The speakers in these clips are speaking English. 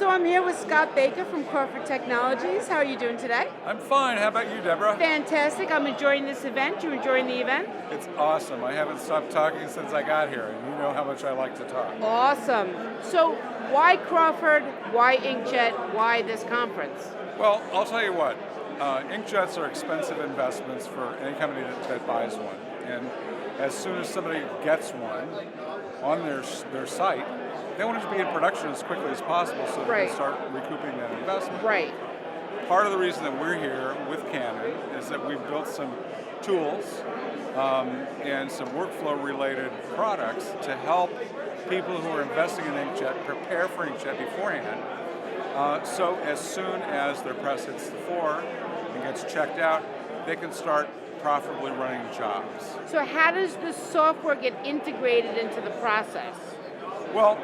So I'm here with Scott Baker from Crawford Technologies. How are you doing today? I'm fine. How about you, Deborah? Fantastic. I'm enjoying this event. You enjoying the event? It's awesome. I haven't stopped talking since I got here, and you know how much I like to talk. Awesome. So why Crawford? Why inkjet? Why this conference? Well, I'll tell you what. Inkjets are expensive investments for any company that buys one. And as soon as somebody gets one on their site, they want it to be in production as quickly as possible so they can start recouping that investment. Right. Part of the reason that we're here with Canon is that we've built some tools and some workflow-related products to help people who are investing in inkjet prepare for inkjet beforehand. So as soon as their press hits the floor and gets checked out, they can start profitably running jobs. So how does the software get integrated into the process? Well,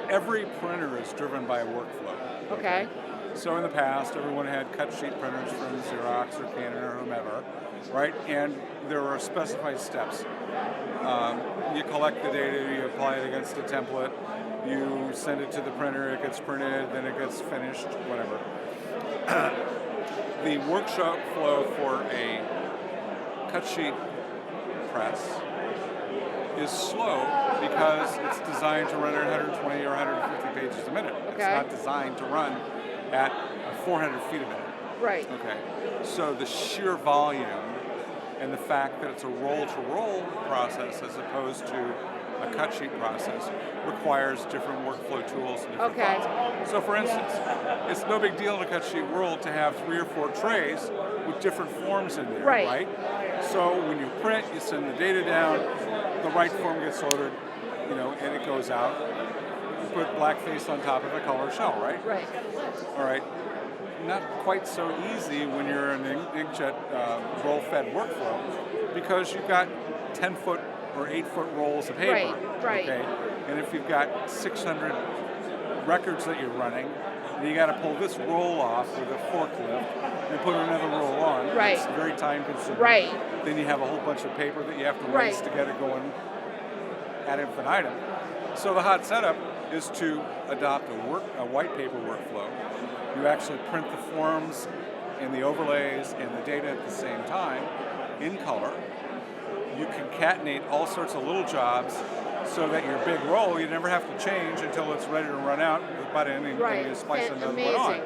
every printer is driven by a workflow. Okay. So in the past, everyone had cut sheet printers from Xerox or Canon or whomever, right? And there were specified steps. You collect the data, you apply it against a template, you send it to the printer, it gets printed, then it gets finished, whatever. The workshop flow for a cut sheet press is slow because it's designed to run at 120 or 150 pages a minute. Okay. It's not designed to run at 400 feet a minute. Right. Okay. So the sheer volume and the fact that it's a roll-to-roll process as opposed to a cut sheet process requires different workflow tools and different thoughts. So for instance, it's no big deal in a cut sheet world to have 3 or 4 trays with different forms in there, right? So when you print, you send the data down, the right form gets loaded, and it goes out. You put blackface on top of a color shell, right? Right. All right. Not quite so easy when you're in an inkjet roll-fed workflow because you've got 10-foot or 8-foot rolls of paper. Right. Okay. And if you've got 600 records that you're running, and you got to pull this roll off with a forklift and put another roll on. Right. It's very time consuming. Right. Then you have a whole bunch of paper that you have to waste to get it going ad infinitum. So the hot setup is to adopt a white paper workflow. You actually print the forms and the overlays and the data at the same time in color. You concatenate all sorts of little jobs so that your big roll, you never have to change until it's ready to run out with the button and you splice another one on.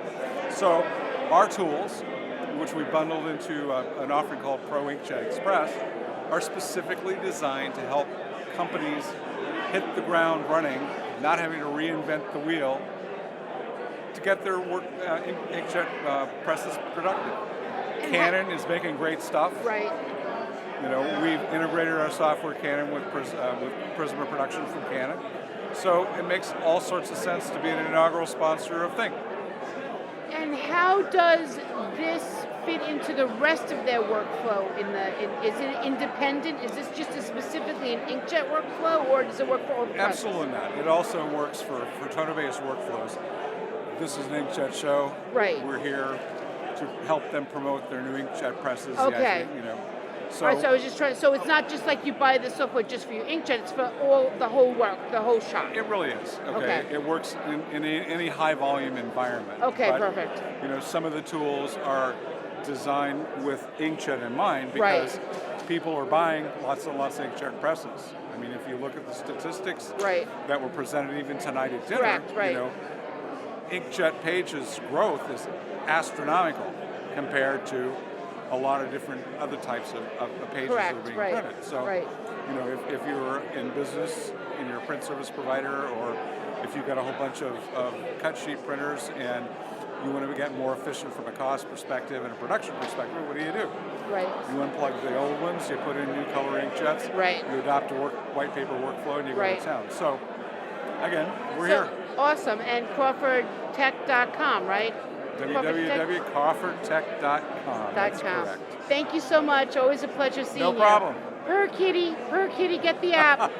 So our tools, which we bundled into an offering called Pro Inkjet Express, are specifically designed to help companies hit the ground running, not having to reinvent the wheel to get their work inkjet presses productive. Canon is making great stuff. Right. We've integrated our software Canon with Prisma production from Canon. So it makes all sorts of sense to be an inaugural sponsor of Think. And how does this fit into the rest of their workflow? Is it independent? Is this just specifically an inkjet workflow, or does it work for all the presses? Absolutely not. It also works for toner-based workflows. This is an inkjet show. Right. We're here to help them promote their new inkjet presses. Okay. So, I was just trying. So it's not just like you buy the software just for your inkjet; it's for the whole work, the whole shop. It really is. Okay. It works in any high volume environment. Okay, but, perfect. Some of the tools are designed with inkjet in mind because people are buying lots and lots of inkjet presses. I mean, if you look at the statistics that were presented even tonight at dinner, inkjet pages growth is astronomical compared to a lot of different other types of pages that are being printed. So, if you're in business and you're a print service provider, or if you've got a whole bunch of cut sheet printers and you want to get more efficient from a cost perspective and a production perspective, what do? You unplug the old ones, you put in new color inkjets, you adopt a white paper workflow, and you go to town. So, again, we're here. Awesome. And CrawfordTech.com, right? www.crawfordtech.com. That's correct. Thank you so much. Always a pleasure seeing you. No problem. Kitty, get the app.